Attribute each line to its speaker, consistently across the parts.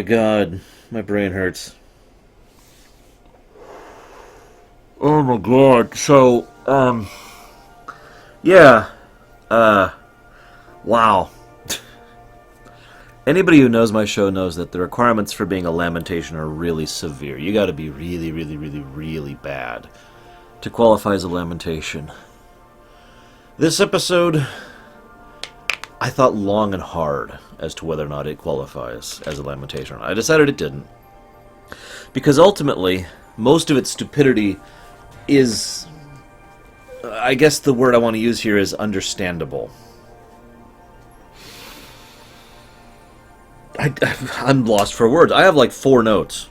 Speaker 1: god, my brain hurts.
Speaker 2: Oh my god. So, yeah.
Speaker 1: Wow. Anybody who knows my show knows that the requirements for being a lamentation are really severe. You gotta be really, really, really, really bad to qualify as a lamentation. This episode, I thought long and hard as to whether or not it qualifies as a lamentation. I decided it didn't. Because ultimately, most of its stupidity is, I guess the word I want to use here is understandable. I'm lost for words. I have like 4 notes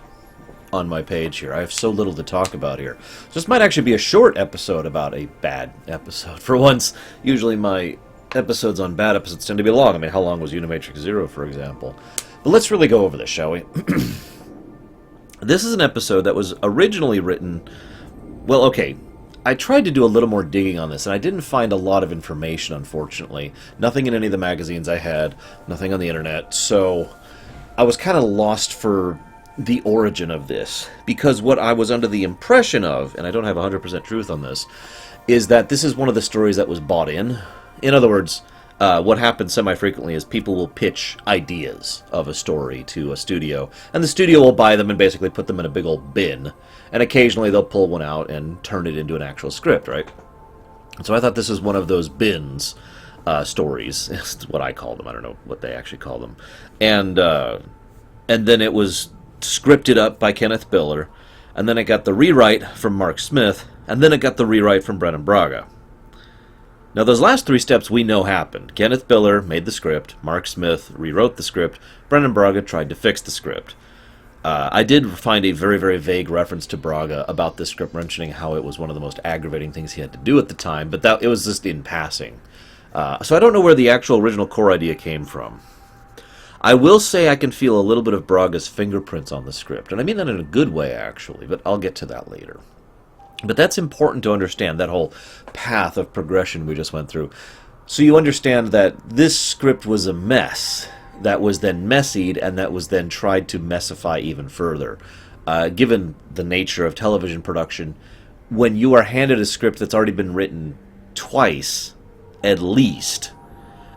Speaker 1: on my page here. I have so little to talk about here. So this might actually be a short episode about a bad episode. For once, usually my episodes on bad episodes tend to be long. I mean, how long was Unimatrix Zero, for example? But let's really go over this, shall we? This is an episode that was originally written... Well, okay, I tried to do a little more digging on this, and I didn't find a lot of information, unfortunately. Nothing in any of the magazines I had, nothing on the internet, so I was kind of lost for the origin of this. Because what I was under the impression of, and I don't have 100% truth on this, is that this is one of the stories that was bought in. In other words, what happens semi-frequently is people will pitch ideas of a story to a studio, and the studio will buy them and basically put them in a big old bin, and occasionally they'll pull one out and turn it into an actual script, right? So I thought this was one of those bins stories, is what I call them. I don't know what they actually call them. And then it was scripted up by Kenneth Biller, and then it got the rewrite from Mark Smith, and then it got the rewrite from Brennan Braga. Now, those last 3 steps we know happened. Kenneth Biller made the script, Mark Smith rewrote the script, Brennan Braga tried to fix the script. I did find a very, very vague reference to Braga about this script, mentioning how it was one of the most aggravating things he had to do at the time, but it was just in passing. So I don't know where the actual original core idea came from. I will say I can feel a little bit of Braga's fingerprints on the script, and I mean that in a good way, actually, but I'll get to that later. But that's important to understand, that whole path of progression we just went through. So you understand that this script was a mess that was then messied and that was then tried to messify even further. Given the nature of television production, when you are handed a script that's already been written twice, at least,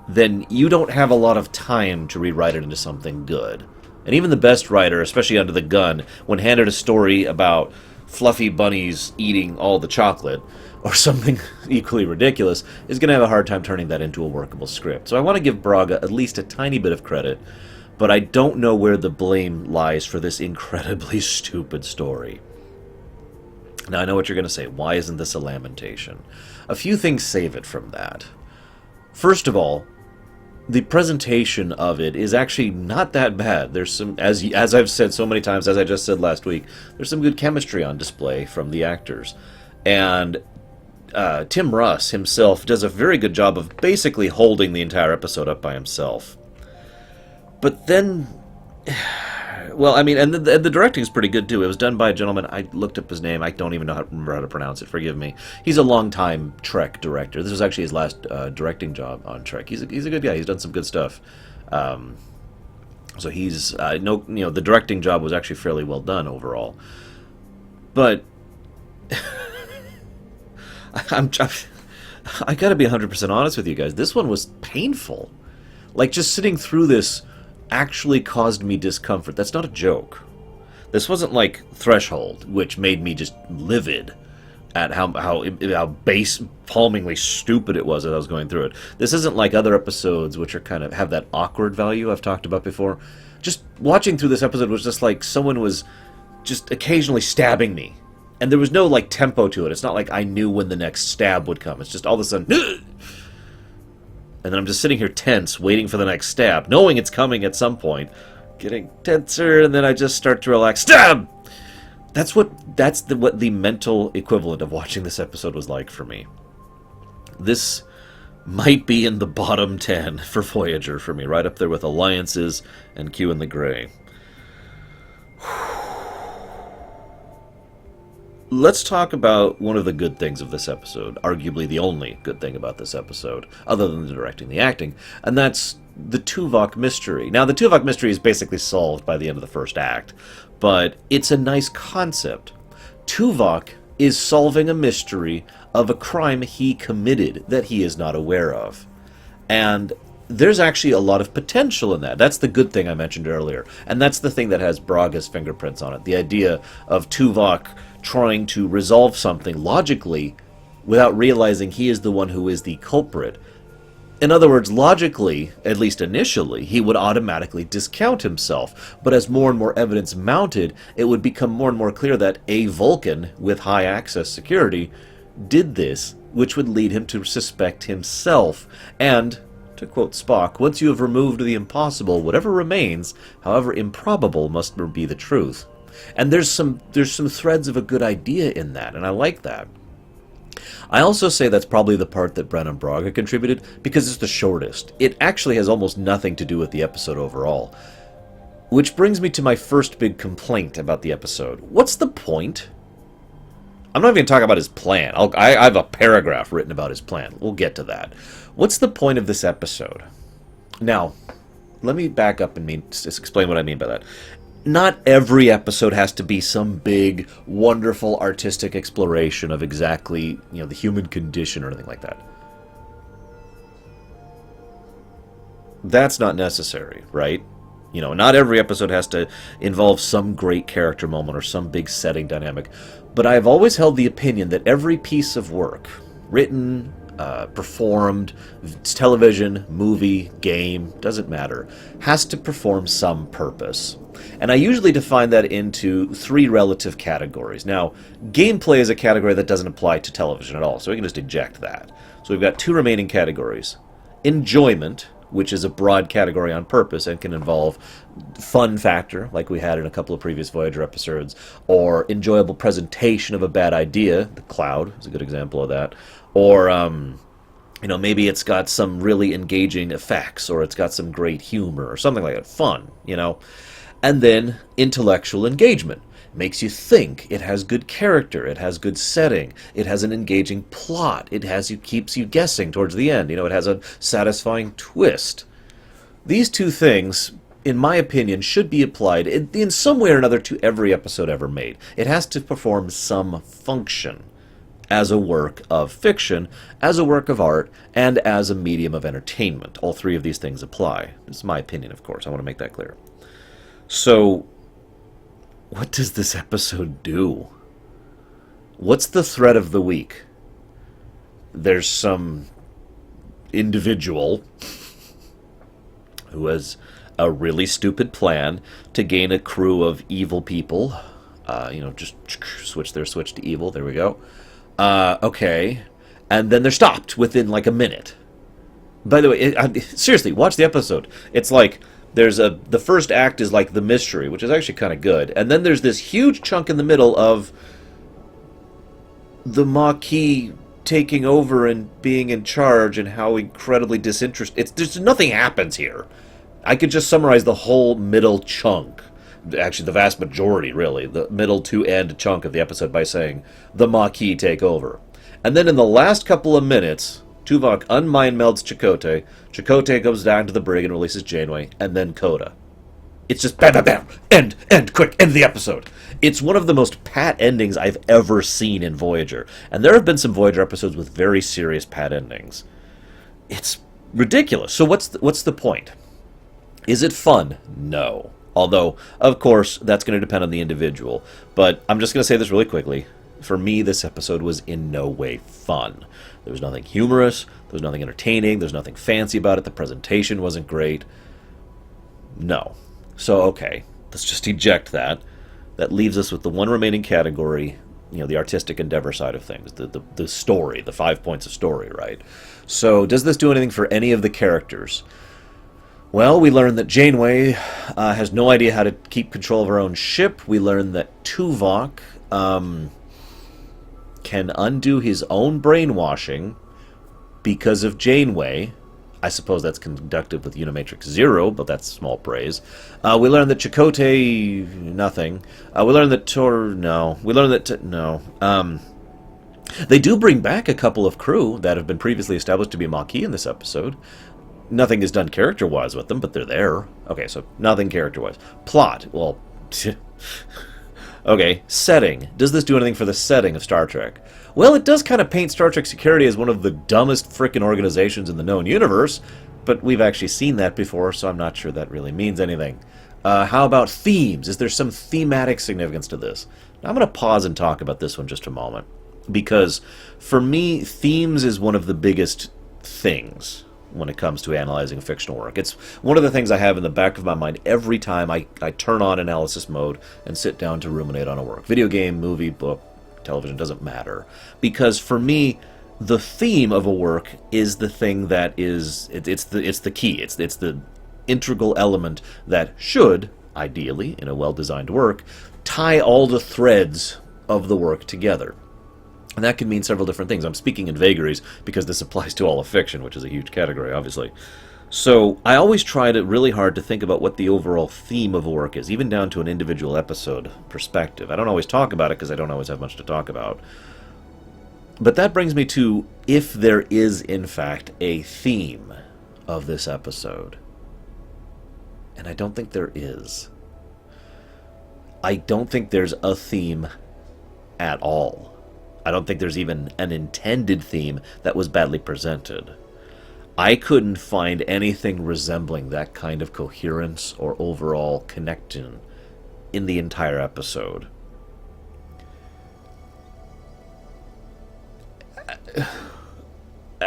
Speaker 1: then you don't have a lot of time to rewrite it into something good. And even the best writer, especially under the gun, when handed a story about fluffy bunnies eating all the chocolate, or something equally ridiculous, is going to have a hard time turning that into a workable script. So I want to give Braga at least a tiny bit of credit, but I don't know where the blame lies for this incredibly stupid story. Now I know what you're going to say. Why isn't this a lamentation? A few things save it from that. First of all, the presentation of it is actually not that bad. There's some, as I've said so many times, as I just said last week, there's some good chemistry on display from the actors. And Tim Russ himself does a very good job of basically holding the entire episode up by himself. But then, well, I mean, and the directing is pretty good too. It was done by a gentleman, I looked up his name, I don't even remember how to pronounce it, forgive me. He's a longtime Trek director. This was actually his last directing job on Trek. He's a good guy, he's done some good stuff. So he's, the directing job was actually fairly well done overall. But I gotta be 100% honest with you guys. This one was painful. Like, just sitting through this actually caused me discomfort. That's not a joke. This wasn't like Threshold, which made me just livid at how base-palmingly stupid it was as I was going through it. This isn't like other episodes, which are kind of have that awkward value I've talked about before. Just watching through this episode was just like someone was just occasionally stabbing me. And there was no, like, tempo to it. It's not like I knew when the next stab would come. It's just all of a sudden, ugh! And then I'm just sitting here tense, waiting for the next stab, knowing it's coming at some point, getting tenser, and then I just start to relax. Stab! That's what the mental equivalent of watching this episode was like for me. This might be in the bottom 10 for Voyager for me, right up there with Alliances and Q and the Grey. let's talk about one of the good things of this episode, arguably the only good thing about this episode, other than the directing, the acting, and that's the Tuvok mystery. Now, the Tuvok mystery is basically solved by the end of the first act, but it's a nice concept. Tuvok is solving a mystery of a crime he committed that he is not aware of. And there's actually a lot of potential in that. That's the good thing I mentioned earlier. And that's the thing that has Braga's fingerprints on it. The idea of Tuvok trying to resolve something logically without realizing he is the one who is the culprit. In other words, logically, at least initially, he would automatically discount himself. But as more and more evidence mounted, it would become more and more clear that a Vulcan with high access security did this, which would lead him to suspect himself. And, to quote Spock, once you have removed the impossible, whatever remains, however improbable, must be the truth. And there's some threads of a good idea in that, and I like that. I also say that's probably the part that Brennan Braga contributed, because it's the shortest. It actually has almost nothing to do with the episode overall. Which brings me to my first big complaint about the episode. What's the point? I'm not even going to talk about his plan. I have a paragraph written about his plan. We'll get to that. What's the point of this episode? Now, let me back up and just explain what I mean by that. Not every episode has to be some big, wonderful, artistic exploration of exactly, the human condition or anything like that. That's not necessary, right? Not every episode has to involve some great character moment or some big setting dynamic. But I've always held the opinion that every piece of work, written, performed, television, movie, game, doesn't matter, has to perform some purpose. And I usually define that into three relative categories. Now, gameplay is a category that doesn't apply to television at all, so we can just eject that. So we've got two remaining categories. Enjoyment, which is a broad category on purpose and can involve fun factor, like we had in a couple of previous Voyager episodes, or enjoyable presentation of a bad idea. The Cloud is a good example of that. Or, maybe it's got some really engaging effects, or it's got some great humor, or something like that. Fun, And then intellectual engagement. Makes you think. It has good character. It has good setting. It has an engaging plot. Keeps you guessing towards the end. It has a satisfying twist. These two things, in my opinion, should be applied in some way or another to every episode ever made. It has to perform some function as a work of fiction, as a work of art, and as a medium of entertainment. All three of these things apply. It's my opinion, of course. I want to make that clear. So, what does this episode do? What's the thread of the week? There's some individual who has a really stupid plan to gain a crew of evil people. Just switch their switch to evil. There we go. Okay. And then they're stopped within like a minute. By the way, seriously, watch the episode. It's like the first act is like the mystery, which is actually kind of good. And then there's this huge chunk in the middle of the Maquis taking over and being in charge and how incredibly disinterested. There's nothing happens here. I could just summarize the whole middle chunk. Actually, the vast majority, really. The middle to end chunk of the episode by saying, the Maquis take over. And then in the last couple of minutes, Tuvok unmind melds Chakotay. Chakotay goes down to the brig and releases Janeway, and then Coda. It's just bam, bam, bam, end, quick, end the episode. It's one of the most pat endings I've ever seen in Voyager. And there have been some Voyager episodes with very serious pat endings. It's ridiculous. So what's the point? Is it fun? No. Although, of course, that's going to depend on the individual. But I'm just going to say this really quickly. For me, this episode was in no way fun. There was nothing humorous. There was nothing entertaining. There's nothing fancy about it. The presentation wasn't great. No. So, okay. Let's just eject that. That leaves us with the one remaining category, the artistic endeavor side of things. The story, the 5 points of story, right? So, does this do anything for any of the characters? Well, we learn that Janeway has no idea how to keep control of her own ship. We learn that Tuvok can undo his own brainwashing because of Janeway. I suppose that's conducted with Unimatrix 0, but that's small praise. We learned that Chakotay... nothing. We learned that no. We learned that... no. They do bring back a couple of crew that have been previously established to be Maquis in this episode. Nothing is done character-wise with them, but they're there. Okay, so nothing character-wise. Plot, well... okay, setting. Does this do anything for the setting of Star Trek? Well, it does kind of paint Star Trek Security as one of the dumbest frickin' organizations in the known universe, but we've actually seen that before, so I'm not sure that really means anything. How about themes? Is there some thematic significance to this? Now, I'm going to pause and talk about this one just a moment, because for me, themes is one of the biggest things when it comes to analyzing fictional work. It's one of the things I have in the back of my mind every time I turn on analysis mode and sit down to ruminate on a work. Video game, movie, book, television, doesn't matter. Because for me, the theme of a work is the thing that is... it's the key. It's the integral element that should, ideally, in a well-designed work, tie all the threads of the work together. And that can mean several different things. I'm speaking in vagaries because this applies to all of fiction, which is a huge category, obviously. So I always try really hard to think about what the overall theme of a work is, even down to an individual episode perspective. I don't always talk about it because I don't always have much to talk about. But that brings me to if there is, in fact, a theme of this episode. And I don't think there is. I don't think there's a theme at all. I don't think there's even an intended theme that was badly presented. I couldn't find anything resembling that kind of coherence or overall connection in the entire episode.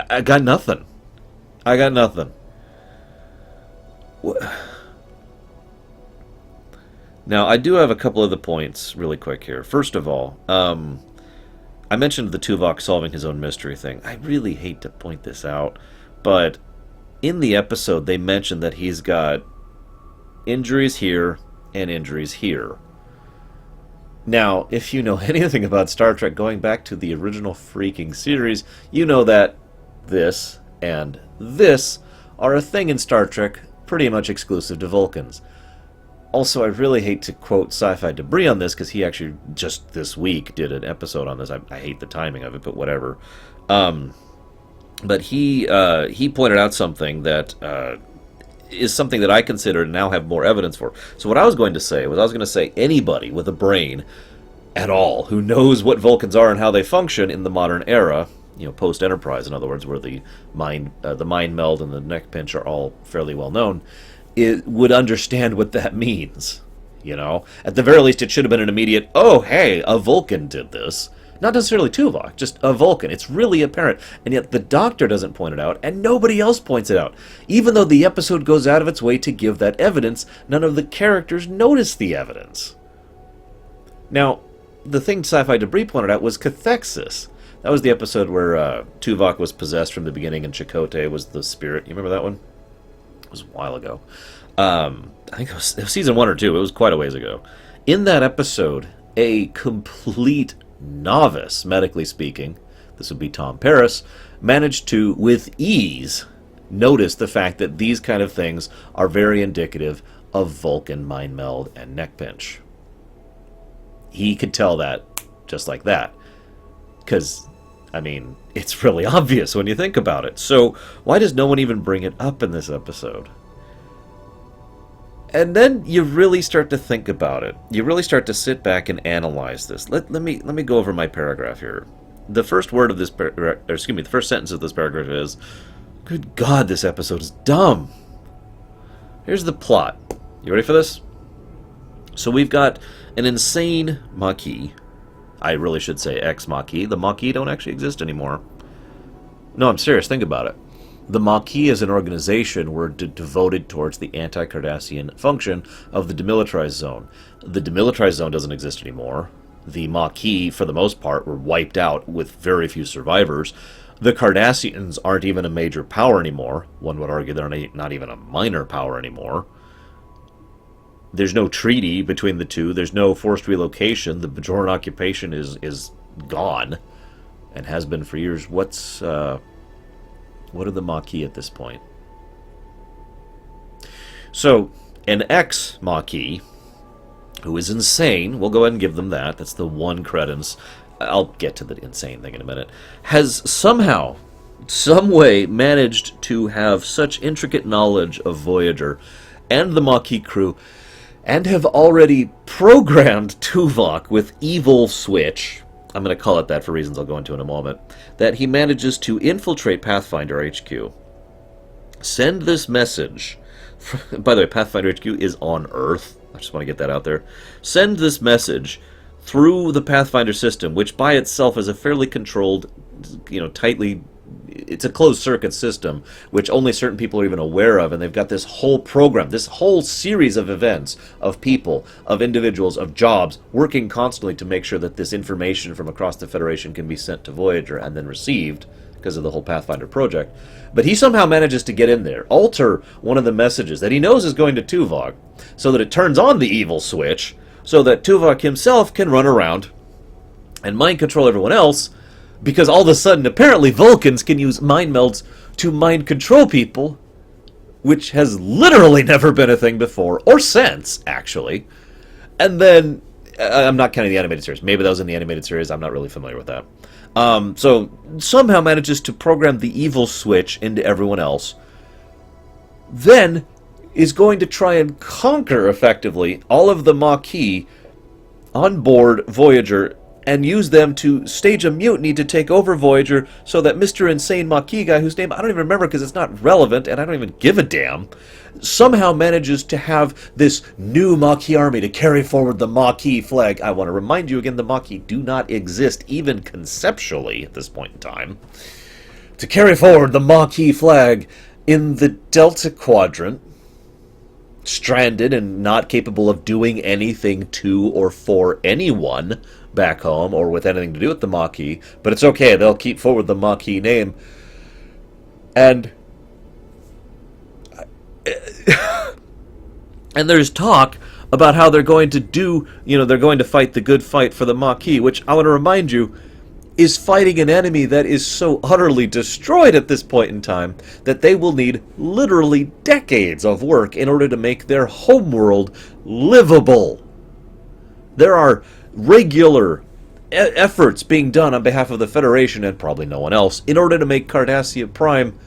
Speaker 1: I got nothing. I got nothing. Now, I do have a couple of the points really quick here. First of all, I mentioned the Tuvok solving his own mystery thing. I really hate to point this out, but in the episode they mentioned that he's got injuries here and injuries here. Now, if you know anything about Star Trek going back to the original freaking series, you know that this and this are a thing in Star Trek pretty much exclusive to Vulcans. Also, I really hate to quote Sci-Fi Debris on this, because he actually just this week did an episode on this. I hate the timing of it, but whatever. But he pointed out something that is something that I consider and now have more evidence for. So what I was going to say was, I was going to say anybody with a brain at all who knows what Vulcans are and how they function in the modern era, you know, post-Enterprise, in other words, where the mind meld and the neck pinch are all fairly well known, it would understand what that means. You know, at the very least, it should have been an immediate, oh, hey, a Vulcan did this. Not necessarily Tuvok, just a Vulcan. It's really apparent. And yet the Doctor doesn't point it out, and nobody else points it out. Even though the episode goes out of its way to give that evidence, none of the characters notice the evidence. Now, the thing Sci-Fi Debris pointed out was cathexis. That was the episode where Tuvok was possessed from the beginning, and Chakotay was the spirit. You remember that one? It was a while ago. I think it was season 1 or 2. It was quite a ways ago. In that episode, a complete novice, medically speaking, this would be Tom Paris, managed to, with ease, notice the fact that these kind of things are very indicative of Vulcan mind meld and neck pinch. He could tell that just like that. Because, I mean, it's really obvious when you think about it. So, why does no one even bring it up in this episode? And then you really start to think about it. You really start to sit back and analyze this. Let me go over my paragraph here. The first word of this the first sentence of this paragraph is, "Good God, this episode is dumb." Here's the plot. You ready for this? So we've got an insane Maquis. I really should say ex-Maquis. The Maquis don't actually exist anymore. No, I'm serious. Think about it. The Maquis as an organization were devoted towards the anti-Cardassian function of the demilitarized zone. The demilitarized zone doesn't exist anymore. The Maquis, for the most part, were wiped out with very few survivors. The Cardassians aren't even a major power anymore. One would argue they're not even a minor power anymore. There's no treaty between the two. There's no forced relocation. The Bajoran occupation is gone and has been for years. What are the Maquis at this point? So, an ex-Maquis, who is insane, we'll go ahead and give them that. That's the one credence. I'll get to the insane thing in a minute. Has somehow, some way, managed to have such intricate knowledge of Voyager and the Maquis crew, and have already programmed Tuvok with evil switch, I'm going to call it that for reasons I'll go into in a moment, that he manages to infiltrate Pathfinder HQ. Send this message. By the way, Pathfinder HQ is on Earth. I just want to get that out there. Send this message through the Pathfinder system, which by itself is a fairly controlled, tightly... It's a closed-circuit system, which only certain people are even aware of, and they've got this whole program, this whole series of events, of people, of individuals, of jobs, working constantly to make sure that this information from across the Federation can be sent to Voyager and then received, because of the whole Pathfinder project. But he somehow manages to get in there, alter one of the messages that he knows is going to Tuvok, so that it turns on the evil switch, so that Tuvok himself can run around and mind control everyone else, because all of a sudden, apparently, Vulcans can use mind melds to mind control people, which has literally never been a thing before, or since, actually. And then, I'm not counting the animated series. Maybe that was in the animated series. I'm not really familiar with that. So, somehow manages to program the evil switch into everyone else. Then, is going to try and conquer, effectively, all of the Maquis on board Voyager, and use them to stage a mutiny to take over Voyager, so that Mr. Insane Maquis guy, whose name I don't even remember because it's not relevant and I don't even give a damn, somehow manages to have this new Maquis army to carry forward the Maquis flag. I want to remind you again, the Maquis do not exist, even conceptually, at this point in time. To carry forward the Maquis flag in the Delta Quadrant, stranded and not capable of doing anything to or for anyone back home or with anything to do with the Maquis, but it's okay, they'll keep forward the Maquis name. And and there's talk about how they're going to do, they're going to fight the good fight for the Maquis, which I want to remind you is fighting an enemy that is so utterly destroyed at this point in time that they will need literally decades of work in order to make their homeworld livable. There are regular efforts being done on behalf of the Federation, and probably no one else, in order to make Cardassia Prime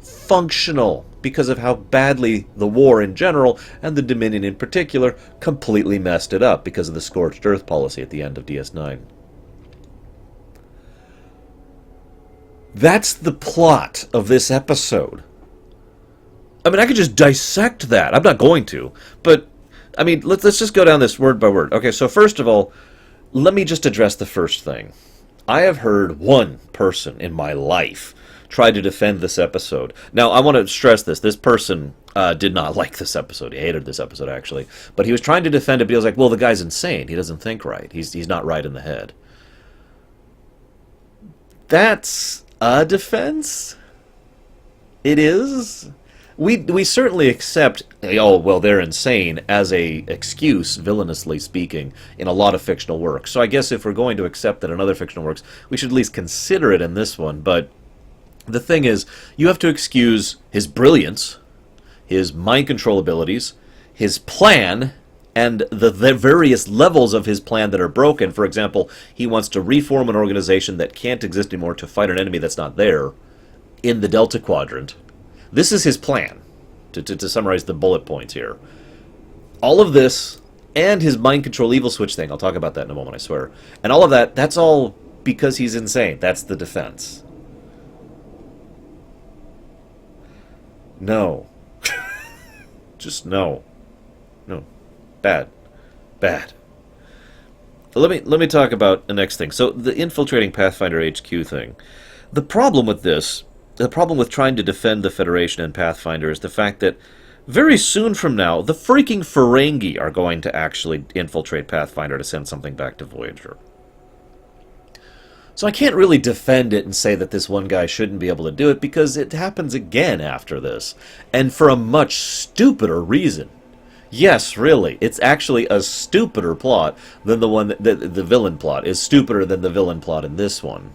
Speaker 1: functional, because of how badly the war in general, and the Dominion in particular, completely messed it up because of the Scorched Earth policy at the end of DS9. That's the plot of this episode. I mean, I could just dissect that. I'm not going to, but I mean, let's just go down this word by word. Okay, so first of all, let me just address the first thing. I have heard one person in my life try to defend this episode. Now, I want to stress this. This person did not like this episode. He hated this episode, actually. But he was trying to defend it, but he was like, well, the guy's insane. He doesn't think right. He's not right in the head. That's a defense? It is? We certainly accept, oh, well, they're insane, as a excuse, villainously speaking, in a lot of fictional works. So I guess if we're going to accept that in other fictional works, we should at least consider it in this one. But the thing is, you have to excuse his brilliance, his mind control abilities, his plan, and the various levels of his plan that are broken. For example, he wants to reform an organization that can't exist anymore to fight an enemy that's not there in the Delta Quadrant. This is his plan, to summarize the bullet points here. All of this, and his mind control evil switch thing, I'll talk about that in a moment, I swear. And all of that, that's all because he's insane. That's the defense. No. Just no. No. Bad. Bad. Let me talk about the next thing. So, the infiltrating Pathfinder HQ thing. The problem with this, the problem with trying to defend the Federation and Pathfinder, is the fact that very soon from now, the freaking Ferengi are going to actually infiltrate Pathfinder to send something back to Voyager. So I can't really defend it and say that this one guy shouldn't be able to do it, because it happens again after this, and for a much stupider reason. Yes, really, it's actually a stupider plot than the one that the villain plot is stupider than the villain plot in this one.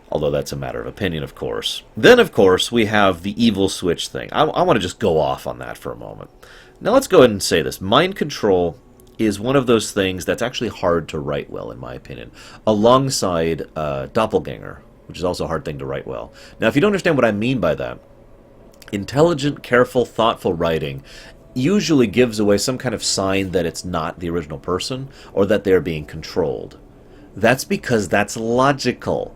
Speaker 1: Although that's a matter of opinion, of course. Then, of course, we have the evil switch thing. I want to just go off on that for a moment. Now, let's go ahead and say this. Mind control is one of those things that's actually hard to write well, in my opinion, alongside doppelganger, which is also a hard thing to write well. Now, if you don't understand what I mean by that, intelligent, careful, thoughtful writing usually gives away some kind of sign that it's not the original person or that they're being controlled. That's because that's logical.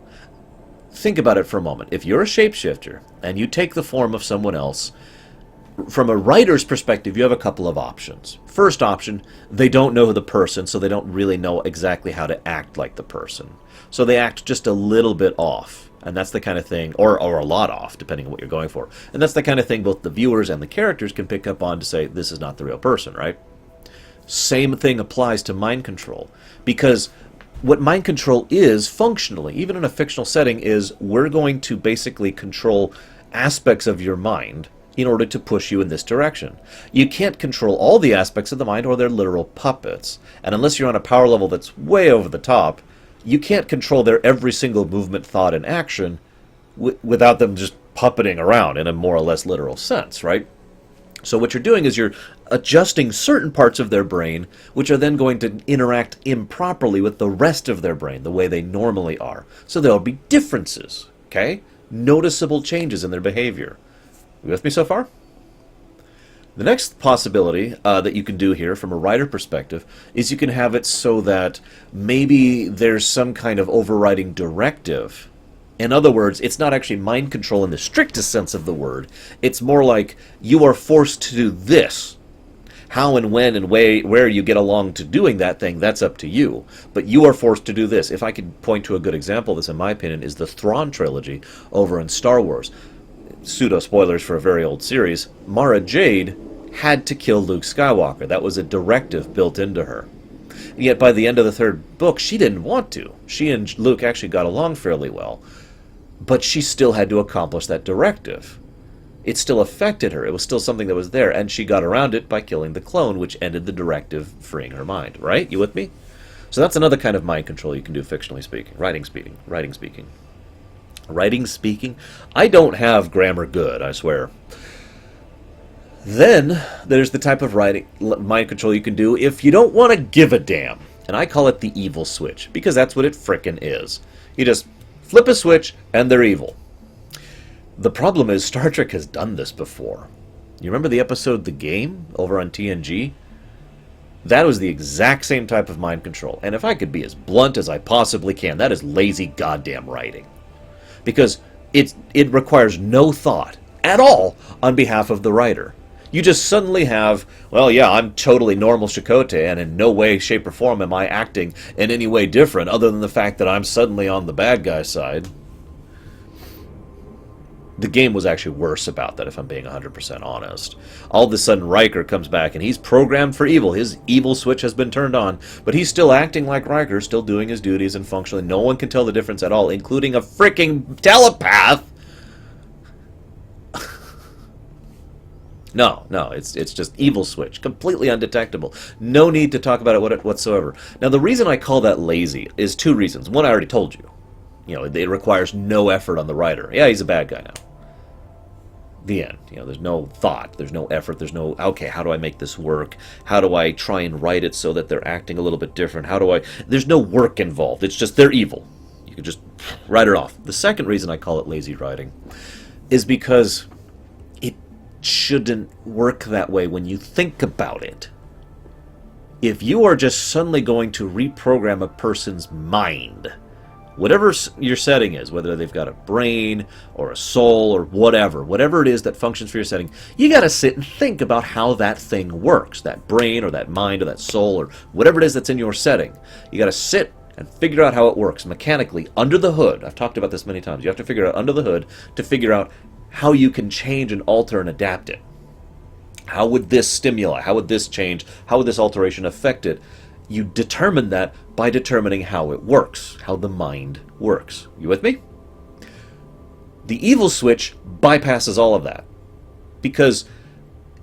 Speaker 1: Think about it for a moment. If you're a shapeshifter and you take the form of someone else, from a writer's perspective, you have a couple of options. First option, they don't know the person, so they don't really know exactly how to act like the person. So they act just a little bit off. And that's the kind of thing, or a lot off, depending on what you're going for. And that's the kind of thing both the viewers and the characters can pick up on to say, this is not the real person, right? Same thing applies to mind control. Because what mind control is, functionally, even in a fictional setting, is we're going to basically control aspects of your mind in order to push you in this direction. You can't control all the aspects of the mind or they're literal puppets. And unless you're on a power level that's way over the top, you can't control their every single movement, thought, and action without them just puppeting around in a more or less literal sense, right? So what you're doing is you're adjusting certain parts of their brain, which are then going to interact improperly with the rest of their brain, the way they normally are. So there'll be differences, okay? Noticeable changes in their behavior. You with me so far? The next possibility that you can do here from a writer perspective is you can have it so that maybe there's some kind of overriding directive. In other words, it's not actually mind control in the strictest sense of the word. It's more like you are forced to do this. How and when and where you get along to doing that thing, that's up to you. But you are forced to do this. If I could point to a good example of this, in my opinion, is the Thrawn trilogy over in Star Wars. Pseudo-spoilers for a very old series. Mara Jade had to kill Luke Skywalker. That was a directive built into her. And yet by the end of the third book, she didn't want to. She and Luke actually got along fairly well. But she still had to accomplish that directive. It still affected her. It was still something that was there, and she got around it by killing the clone, which ended the directive freeing her mind. Right? You with me? So that's another kind of mind control you can do fictionally speaking. Writing speaking. I don't have grammar good, I swear. Then there's the type of mind control you can do if you don't want to give a damn. And I call it the evil switch, because that's what it frickin' is. You just flip a switch and they're evil. The problem is Star Trek has done this before. You remember the episode The Game over on TNG? That was the exact same type of mind control. And if I could be as blunt as I possibly can, that is lazy goddamn writing. Because it requires no thought at all on behalf of the writer. You just suddenly have, well, yeah, I'm totally normal Chakotay, and in no way, shape, or form am I acting in any way different, other than the fact that I'm suddenly on the bad guy side. The Game was actually worse about that, if I'm being 100% honest. All of a sudden, Riker comes back, and he's programmed for evil. His evil switch has been turned on, but he's still acting like Riker, still doing his duties and functionally. No one can tell the difference at all, including a freaking telepath. No, it's just evil switch, completely undetectable. No need to talk about it whatsoever. Now, the reason I call that lazy is two reasons. One, I already told you. You know, it requires no effort on the writer. Yeah, he's a bad guy now. The end. You know, there's no thought, there's no effort, there's no, okay, how do I make this work? How do I try and write it so that they're acting a little bit different? There's no work involved. It's just they're evil. You can just write it off. The second reason I call it lazy writing is because it shouldn't work that way when you think about it. If you are just suddenly going to reprogram a person's mind, whatever your setting is, whether they've got a brain or a soul or whatever it is that functions for your setting, you got to sit and think about how that thing works, that brain or that mind or that soul or whatever it is that's in your setting. You got to sit and figure out how it works mechanically under the hood. I've talked about this many times. You have to figure out under the hood to figure out how you can change and alter and adapt it. How would this stimuli, how would this change, how would this alteration affect it? You determine that by determining how it works, how the mind works. You with me? The evil switch bypasses all of that because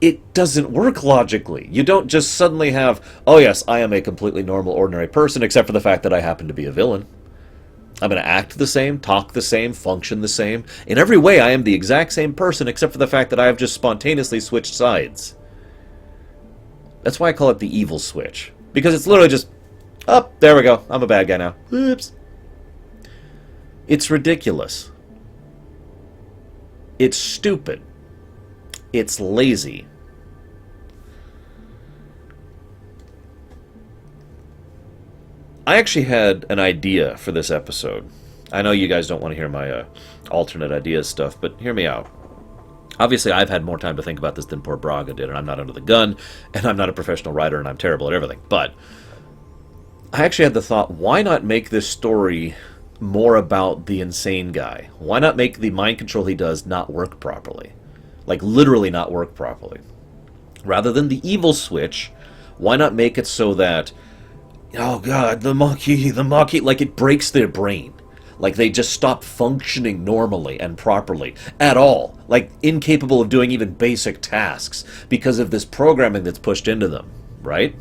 Speaker 1: it doesn't work logically. You don't just suddenly have, oh yes, I am a completely normal, ordinary person, except for the fact that I happen to be a villain. I'm going to act the same, talk the same, function the same. In every way, I am the exact same person, except for the fact that I have just spontaneously switched sides. That's why I call it the evil switch. Because it's literally just, oh, there we go. I'm a bad guy now. Oops. It's ridiculous. It's stupid. It's lazy. I actually had an idea for this episode. I know you guys don't want to hear my alternate ideas stuff, but hear me out. Obviously, I've had more time to think about this than poor Braga did, and I'm not under the gun, and I'm not a professional writer, and I'm terrible at everything. But I actually had the thought, why not make this story more about the insane guy? Why not make the mind control he does not work properly? Like, literally not work properly. Rather than the evil switch, why not make it so that, oh god, the Maquis, like it breaks their brain. Like they just stop functioning normally and properly at all. Like incapable of doing even basic tasks because of this programming that's pushed into them, right?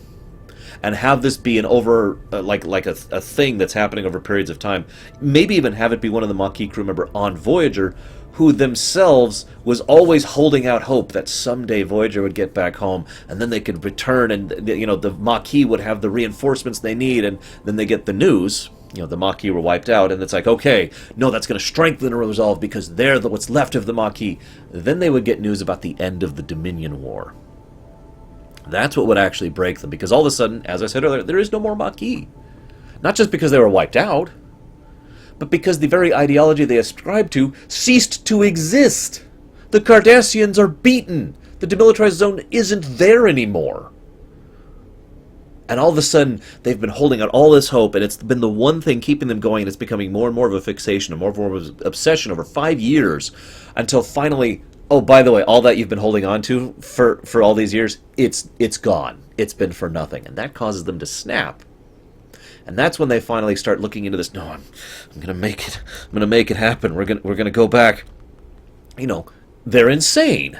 Speaker 1: And have this be an a thing that's happening over periods of time. Maybe even have it be one of the Maquis crew member on Voyager who themselves was always holding out hope that someday Voyager would get back home and then they could return and, the Maquis would have the reinforcements they need, and then they get the news, the Maquis were wiped out, and it's like, okay, no, that's going to strengthen the resolve because they're what's left of the Maquis. Then they would get news about the end of the Dominion War. That's what would actually break them, because all of a sudden, as I said earlier, there is no more Maquis. Not just because they were wiped out, but because the very ideology they ascribed to ceased to exist. The Cardassians are beaten. The demilitarized zone isn't there anymore. And all of a sudden, they've been holding out all this hope, and it's been the one thing keeping them going, and it's becoming more and more of a fixation, and more and more of an obsession over 5 years, until finally, oh, by the way, all that you've been holding on to for all these years, it's gone. It's been for nothing. And that causes them to snap. And that's when they finally start looking into this. No, I'm going to make it. I'm going to make it happen. We're going to go back. They're insane.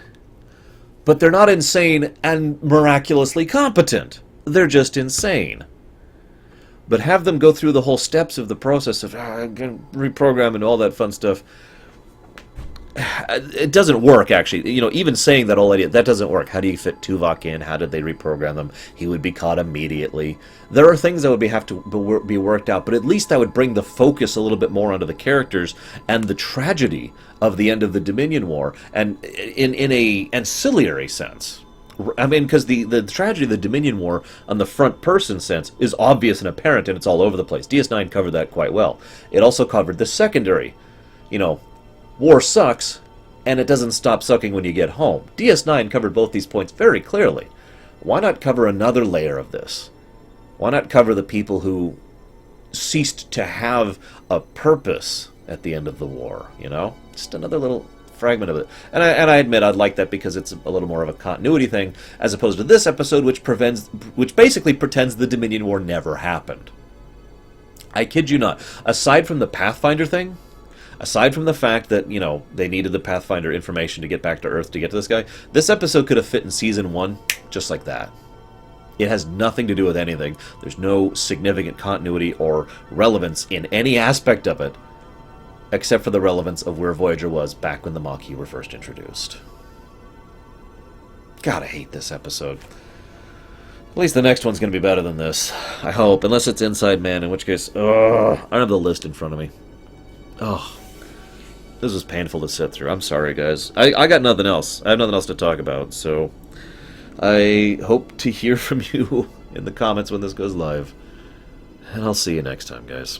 Speaker 1: But they're not insane and miraculously competent. They're just insane. But have them go through the whole steps of the process of reprogram and all that fun stuff. It doesn't work, actually. Even saying that whole idea, that doesn't work. How do you fit Tuvok in? How did they reprogram them? He would be caught immediately. There are things that would have to be worked out, but at least that would bring the focus a little bit more onto the characters and the tragedy of the end of the Dominion War, and in a ancillary sense. I mean, because the tragedy of the Dominion War on the front person sense is obvious and apparent, and it's all over the place. DS9 covered that quite well. It also covered the secondary, war sucks, and it doesn't stop sucking when you get home. DS9 covered both these points very clearly. Why not cover another layer of this? Why not cover the people who ceased to have a purpose at the end of the war, Just another little fragment of it. And I admit I'd like that because it's a little more of a continuity thing, as opposed to this episode, which basically pretends the Dominion War never happened. I kid you not. Aside from the Pathfinder thing, aside from the fact that, they needed the Pathfinder information to get back to Earth to get to this guy, this episode could have fit in Season 1 just like that. It has nothing to do with anything. There's no significant continuity or relevance in any aspect of it, except for the relevance of where Voyager was back when the Maquis were first introduced. God, I hate this episode. At least the next one's going to be better than this. I hope. Unless it's Inside Man, in which case, I don't have the list in front of me. This was painful to sit through. I'm sorry, guys. I got nothing else. I have nothing else to talk about, so I hope to hear from you in the comments when this goes live. And I'll see you next time, guys.